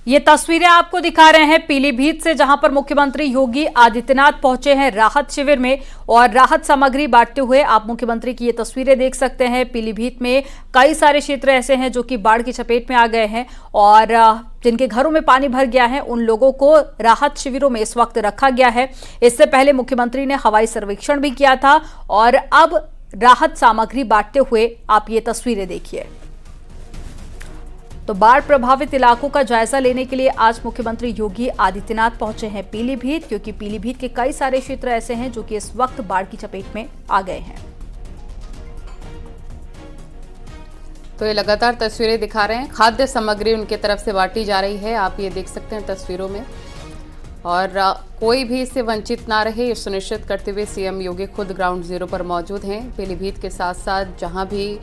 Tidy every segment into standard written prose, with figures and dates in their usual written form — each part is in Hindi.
ये तस्वीरें आपको दिखा रहे हैं पीलीभीत से, जहां पर मुख्यमंत्री योगी आदित्यनाथ पहुंचे हैं राहत शिविर में और राहत सामग्री बांटते हुए। आप मुख्यमंत्री की ये तस्वीरें देख सकते हैं। पीलीभीत में कई सारे क्षेत्र ऐसे हैं जो कि बाढ़ की चपेट में आ गए हैं और जिनके घरों में पानी भर गया है, उन लोगों को राहत शिविरों में इस वक्त रखा गया है। इससे पहले मुख्यमंत्री ने हवाई सर्वेक्षण भी किया था और अब राहत सामग्री बांटते हुए आप ये तस्वीरें देखिए। तो बाढ़ प्रभावित इलाकों का जायजा लेने के लिए आज मुख्यमंत्री योगी आदित्यनाथ पहुंचे हैं पीलीभीत, क्योंकि पीलीभीत के कई सारे क्षेत्र ऐसे हैं जो कि इस वक्त बाढ़ की चपेट में आ गए हैं। तो ये लगातार तस्वीरें दिखा रहे हैं, खाद्य सामग्री उनके तरफ से बांटी जा रही है, आप ये देख सकते हैं तस्वीरों में। और कोई भी इससे वंचित ना रहे, ये सुनिश्चित करते हुए सीएम योगी खुद ग्राउंड जीरो पर मौजूद हैं। पीलीभीत के साथ साथ जहां भी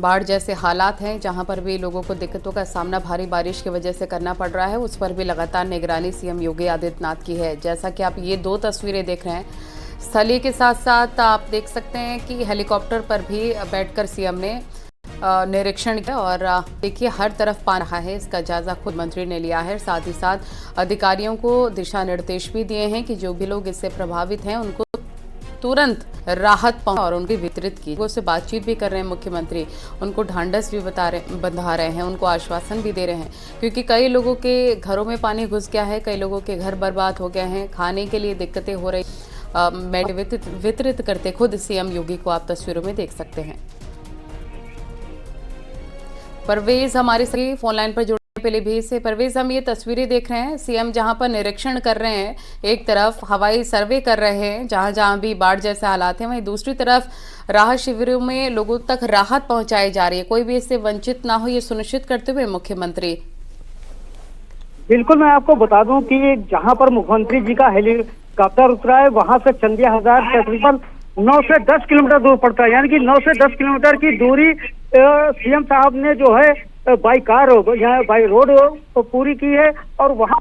बाढ़ जैसे हालात हैं, जहां पर भी लोगों को दिक्कतों का सामना भारी बारिश की वजह से करना पड़ रहा है, उस पर भी लगातार निगरानी सीएम योगी आदित्यनाथ की है। जैसा कि आप ये दो तस्वीरें देख रहे हैं, स्थलीय के साथ साथ आप देख सकते हैं कि हेलीकॉप्टर पर भी बैठकर सीएम ने निरीक्षण किया और देखिए हर तरफ पानी रहा है, इसका जायजा खुद मंत्री ने लिया है। साथ ही साथ अधिकारियों को दिशा निर्देश भी दिए हैं कि जो भी लोग इससे प्रभावित हैं उनको तुरंत राहत पहुंचा और उनकी वितरित की। उससे बातचीत भी कर रहे हैं मुख्यमंत्री, उनको ढांढस भी बंधा रहे हैं, उनको आश्वासन भी दे रहे हैं, क्योंकि कई लोगों के घरों में पानी घुस गया है, कई लोगों के घर बर्बाद हो गए हैं, खाने के लिए दिक्कतें हो रही। वितरित करते खुद सीएम योगी को आप तस्वीरों में देख सकते हैं। परवेज हमारे सही फोन लाइन पर जुड़े पीलीभीत से। परवेज, हम ये तस्वीरें देख रहे हैं, सीएम जहां पर निरीक्षण कर रहे हैं, एक तरफ हवाई सर्वे कर रहे हैं जहां जहां भी बाढ़ जैसे हालात हैं, वहीं दूसरी तरफ राहत शिविरों में लोगों तक राहत पहुंचाई जा रही है, कोई भी इससे वंचित ना हो, ये सुनिश्चित करते हुए मुख्यमंत्री। बिल्कुल, मैं आपको बता दूं कि जहां पर मुख्यमंत्री जी का हेलीकॉप्टर उतरा है, वहां से चंदिया हजार तकरीबन 9 से 10 किलोमीटर दूर पड़ता है। यानी कि 9 से 10 किलोमीटर की दूरी सीएम साहब ने जो है बाई कार यहाँ बाई रोड तो पूरी की है। और वहाँ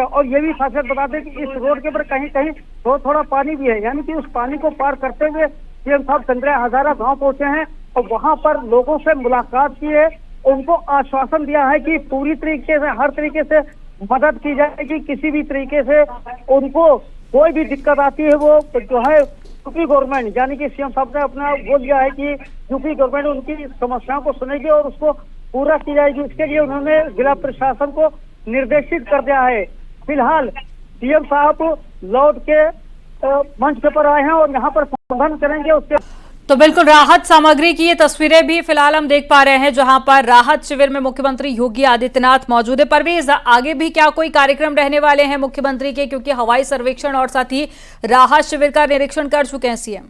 और ये भी खासियत बता दें कि इस रोड के ऊपर कहीं कहीं थोड़ा पानी भी है, यानी कि उस पानी को पार करते हुए सीएम साहब चंद्रिया हजारा गांव पहुंचे हैं और वहां पर लोगों से मुलाकात की है। उनको आश्वासन दिया है कि पूरी तरीके से हर तरीके से मदद की जाएगी, किसी भी तरीके से उनको कोई भी दिक्कत आती है वो जो है यूपी गवर्नमेंट, यानी कि सीएम साहब ने अपना बोल दिया है कि यूपी गवर्नमेंट उनकी समस्याओं को सुनेगी और उसको पूरा की जाएगी। इसके लिए उन्होंने जिला प्रशासन को निर्देशित कर दिया है। फिलहाल सीएम साहब लौट के मंच पर आए हैं और यहाँ पर संबोधन करेंगे। उसके तो बिल्कुल राहत सामग्री की ये तस्वीरें भी फिलहाल हम देख पा रहे हैं, जहां पर राहत शिविर में मुख्यमंत्री योगी आदित्यनाथ मौजूद है। परवेज, आगे भी क्या कोई कार्यक्रम रहने वाले हैं मुख्यमंत्री के, क्योंकि हवाई सर्वेक्षण और साथ ही राहत शिविर का निरीक्षण कर चुके हैं सीएम?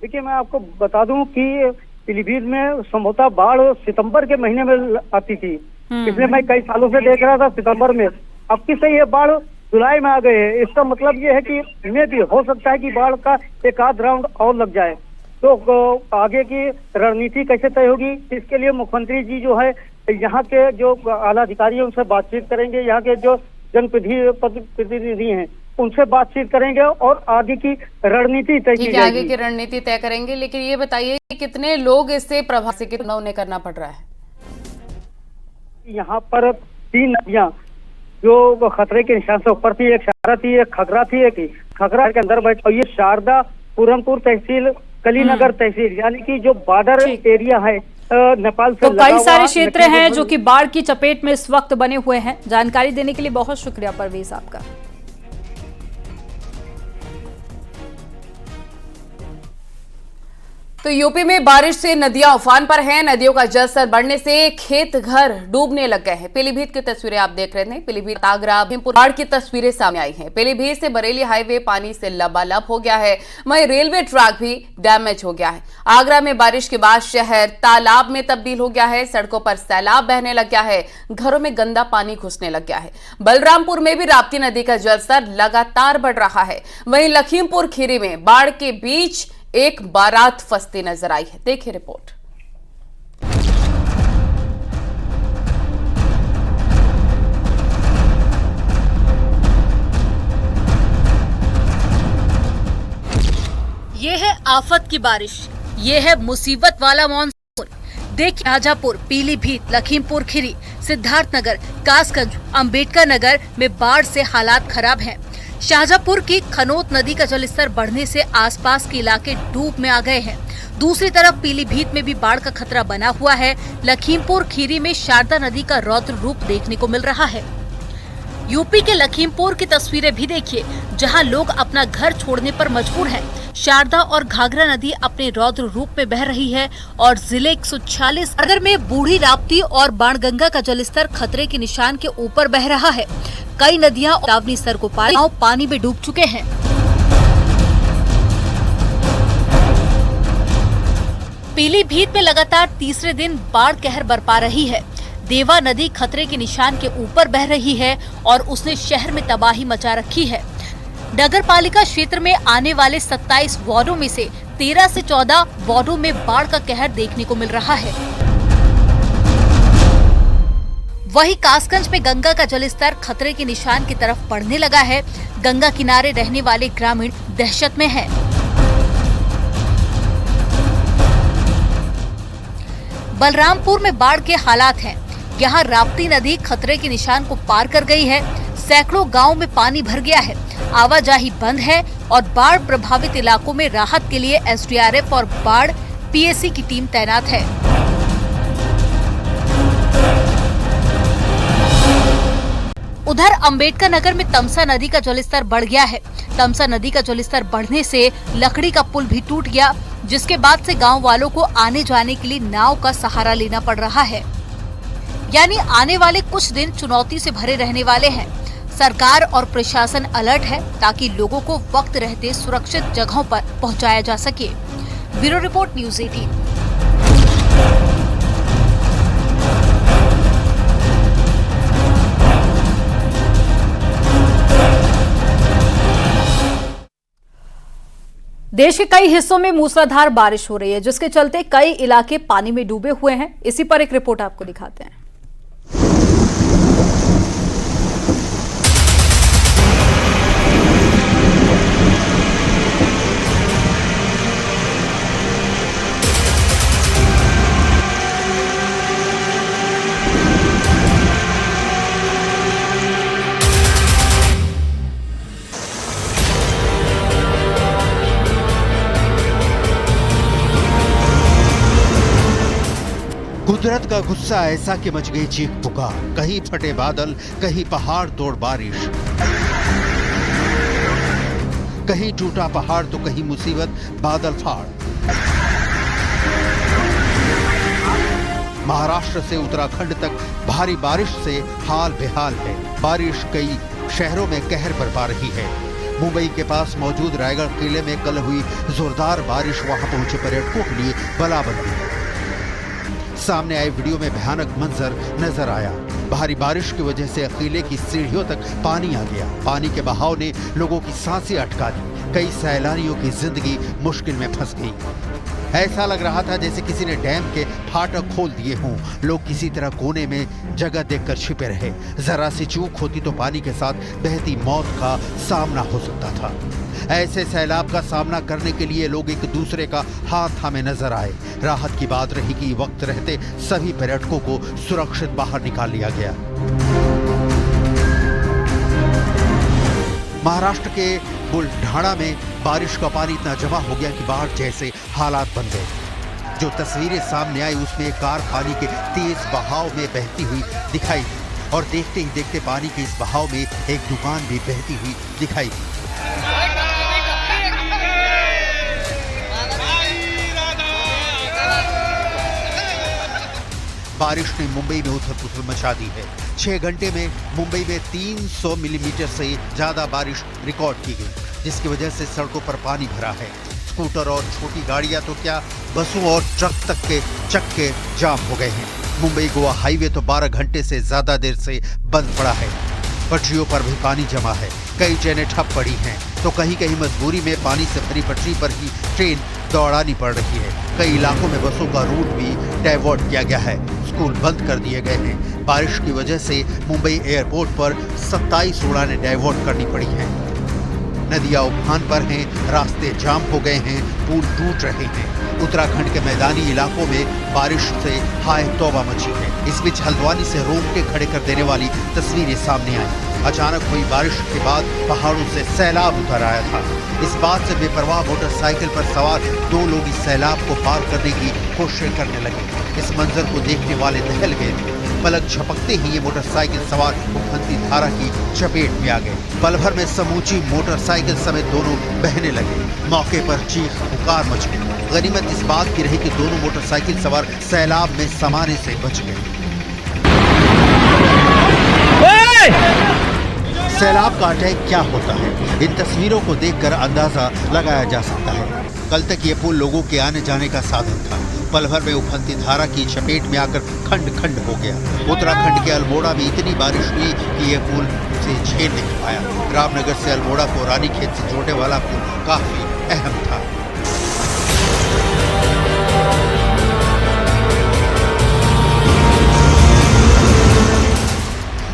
देखिए, मैं आपको बता दूं कि पीलीभीत में संभवतः बाढ़ सितंबर के महीने में आती थी, इसलिए मैं कई सालों से देख रहा था सितंबर में। अब की सही ये बाढ़ जुलाई में आ गए हैं। इसका मतलब ये है कि इन्हें भी हो सकता है कि बाढ़ का एक आध राउंड और लग जाए। तो आगे की रणनीति कैसे तय होगी, इसके लिए मुख्यमंत्री जी जो है यहाँ के जो आला अधिकारी हैं उनसे बातचीत करेंगे, यहाँ के जो जनप्रतिनिधि हैं उनसे बातचीत करेंगे और आगे की रणनीति तय की जाएगी। आगे की रणनीति तय करेंगे। लेकिन ये बताइए कितने लोग इससे प्रभावित, कितना उन्हें करना पड़ रहा है? यहाँ पर 3 नदियाँ जो खतरे के निशान से ऊपर थी, एक शारदा थी, एक खगरा थी, एक खगरा के अंदर बैठ, और ये शारदा पूरनपुर तहसील, कलीनगर तहसील, यानी कि जो बॉर्डर एरिया है नेपाल से। तो कई सारे क्षेत्र हैं जो कि बाढ़ की चपेट में इस वक्त बने हुए हैं। जानकारी देने के लिए बहुत शुक्रिया परवेज आपका। तो यूपी में बारिश से नदियां उफान पर हैं, नदियों का जलस्तर बढ़ने से खेत घर डूबने लग गए हैं। पीलीभीत की तस्वीरें आप देख रहे थे, पीलीभीत आगरा भीमपुर बाढ़ की तस्वीरें सामने आई हैं। पीलीभीत से बरेली हाईवे पानी से लबालब हो गया है, वहीं रेलवे ट्रैक भी डैमेज हो गया है। आगरा में बारिश के बाद शहर तालाब में तब्दील हो गया है, सड़कों पर सैलाब बहने लग गया है, घरों में गंदा पानी घुसने लग गया है। बलरामपुर में भी राप्ती नदी का जलस्तर लगातार बढ़ रहा है। वहीं लखीमपुर खीरी में बाढ़ के बीच एक बारात फंसती नजर आई है, देखिए रिपोर्ट। ये है आफत की बारिश, ये है मुसीबत वाला मॉनसून। देखिए शाहजहांपुर, पीलीभीत, लखीमपुर खीरी, सिद्धार्थनगर, कासगंज, अंबेडकर नगर में बाढ़ से हालात खराब हैं। शाहजहांपुर की खनोत नदी का जलस्तर बढ़ने से आसपास के इलाके डूब में आ गए हैं। दूसरी तरफ पीलीभीत में भी बाढ़ का खतरा बना हुआ है। लखीमपुर खीरी में शारदा नदी का रौद्र रूप देखने को मिल रहा है। यूपी के लखीमपुर की तस्वीरें भी देखिए, जहां लोग अपना घर छोड़ने पर मजबूर हैं। शारदा और घाघरा नदी अपने रौद्र रूप में बह रही है और जिले 146 नगर में बूढ़ी राप्ती और बाणगंगा का जलस्तर खतरे के निशान के ऊपर बह रहा है। कई नदियां और तावनी सर को पानी में डूब चुके हैं। पीलीभीत में लगातार तीसरे दिन बाढ़ कहर बरपा रही है। देवा नदी खतरे के निशान के ऊपर बह रही है और उसने शहर में तबाही मचा रखी है। नगर पालिका क्षेत्र में आने वाले 27 वार्डों में से 13 से 14 वार्डों में बाढ़ का कहर देखने को मिल रहा है। वहीं कासगंज में गंगा का जलस्तर खतरे के निशान की तरफ बढ़ने लगा है। गंगा किनारे रहने वाले ग्रामीण दहशत में हैं। बलरामपुर में बाढ़ के हालात हैं। यहाँ राप्ती नदी खतरे के निशान को पार कर गई है। सैकड़ों गांव में पानी भर गया है। आवाजाही बंद है और बाढ़ प्रभावित इलाकों में राहत के लिए एसडीआरएफ और बाढ़ पीएसी की टीम तैनात है। उधर अंबेडकर नगर में तमसा नदी का जलस्तर बढ़ गया है। तमसा नदी का जलस्तर बढ़ने से लकड़ी का पुल भी टूट गया, जिसके बाद से गांव वालों को आने जाने के लिए नाव का सहारा लेना पड़ रहा है। यानी आने वाले कुछ दिन चुनौती से भरे रहने वाले हैं। सरकार और प्रशासन अलर्ट है ताकि लोगों को वक्त रहते सुरक्षित जगहों पर पहुंचाया जा सके। Bureau report, news 18। देश के कई हिस्सों में मूसलाधार बारिश हो रही है, जिसके चलते कई इलाके पानी में डूबे हुए हैं। इसी पर एक रिपोर्ट आपको दिखाते हैं। कुदरत का गुस्सा ऐसा कि मच गई चीख पुकार। कहीं फटे बादल, कहीं पहाड़ तोड़ बारिश, कहीं टूटा पहाड़ तो कहीं मुसीबत बादल फाड़। महाराष्ट्र से उत्तराखंड तक भारी बारिश से हाल बेहाल है। बारिश कई शहरों में कहर बरपा रही है। मुंबई के पास मौजूद रायगढ़ किले में कल हुई जोरदार बारिश वहां पहुंचे पर्यटकों के लिए बला बन गई। सामने आए वीडियो में भयानक मंजर नजर आया। भारी बारिश की वजह से किले की सीढ़ियों तक पानी आ गया। पानी के बहाव ने लोगों की सांसें अटका दी। कई सैलानियों की जिंदगी मुश्किल में फंस गई। ऐसा लग रहा था जैसे किसी ने डैम के फाटक खोल दिए हों। लोग किसी तरह कोने में जगह देखकर छिपे रहे। जरा सी चूक होती तो पानी के साथ बहती मौत का सामना हो सकता था। ऐसे सैलाब का सामना करने के लिए लोग एक दूसरे का हाथ थामे नजर आए। राहत की बात रही कि वक्त रहते सभी पर्यटकों को सुरक्षित बाहर निकाल लिया गया। महाराष्ट्र के बुलढाणा में बारिश का पानी इतना जमा हो गया कि बाढ़ जैसे हालात बन गए। जो तस्वीरें सामने आई उसमें एक कार पानी के तेज बहाव में बहती हुई दिखाई दी और देखते ही देखते पानी के इस बहाव में एक दुकान भी बहती हुई दिखाई दी। बारिश ने मुंबई में उथल-पुथल मचा दी है। 6 घंटे में मुंबई में 300 मिलीमीटर से ज्यादा बारिश रिकॉर्ड की गई, जिसकी वजह से सड़कों पर पानी भरा है। स्कूटर और छोटी गाड़ियां तो क्या, बसों और ट्रक तक के चक्के जाम हो गए हैं। मुंबई गोवा हाईवे तो 12 घंटे से ज्यादा देर से बंद पड़ा है। पटरियों पर भी पानी जमा है। कई ट्रेनें ठप पड़ी हैं तो कहीं कहीं मजबूरी में पानी से भरी पटरी पर ही ट्रेन दौड़ानी पड़ रही है। कई इलाकों में बसों का रूट भी डाइवर्ट किया गया है। स्कूल बंद कर दिए गए हैं। बारिश की वजह से मुंबई एयरपोर्ट पर 27 उड़ानें डाइवर्ट करनी पड़ी हैं। नदियां उफान पर हैं, रास्ते जाम हो गए हैं, पुल टूट रहे हैं। उत्तराखंड के मैदानी इलाकों में बारिश से हाय तौबा मची है। इस बीच हल्द्वानी से रोंगटे खड़े कर देने वाली तस्वीरें सामने आई। अचानक हुई बारिश के बाद पहाड़ों से सैलाब उतर आया था। इस बात से बेपरवाह मोटरसाइकिल पर सवार 2 लोग इस सैलाब को पार करने की कोशिश करने लगे। इस मंजर को देखने वाले दहल गए। पलक झपकते ही ये मोटरसाइकिल सवार उफनती धारा की चपेट में आ गए। पल भर में समूची मोटरसाइकिल समेत दोनों बहने लगे। मौके पर चीख पुकार मच गई। गनीमत इस बात की रही कि दोनों मोटरसाइकिल सवार सैलाब में समाने से बच गए। सैलाब का अटैक क्या होता है, इन तस्वीरों को देखकर अंदाजा लगाया जा सकता है। कल तक ये पुल लोगों के आने जाने का साधन था। पल भर में उफनती धारा की चपेट में आकर खंड खंड हो गया। उत्तराखंड के अल्मोड़ा में इतनी बारिश हुई कि यह पुल उसे झेल नहीं पाया। रामनगर से अल्मोड़ा को रानीखेत से जोड़ने वाला पुल काफी अहम था।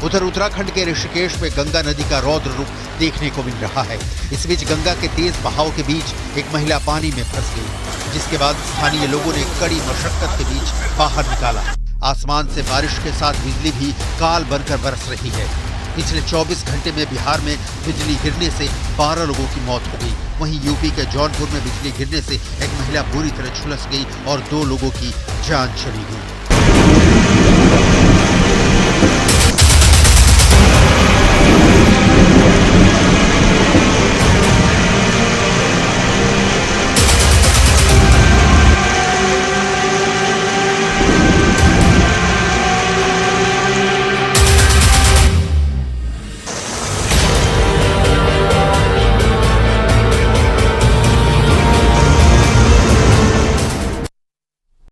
उधर उत्तराखंड के ऋषिकेश में गंगा नदी का रौद्र रूप देखने को मिल रहा है। इस बीच गंगा के तेज बहाव के बीच एक महिला पानी में फंस गई, जिसके बाद स्थानीय लोगों ने कड़ी मशक्कत के बीच बाहर निकाला। आसमान से बारिश के साथ बिजली भी काल बनकर बरस रही है। पिछले 24 घंटे में बिहार में बिजली गिरने से 12 लोगों की मौत हो गई। वहीं यूपी के जौनपुर में बिजली गिरने से एक महिला बुरी तरह झुलस गई और 2 लोगों की जान चली गई।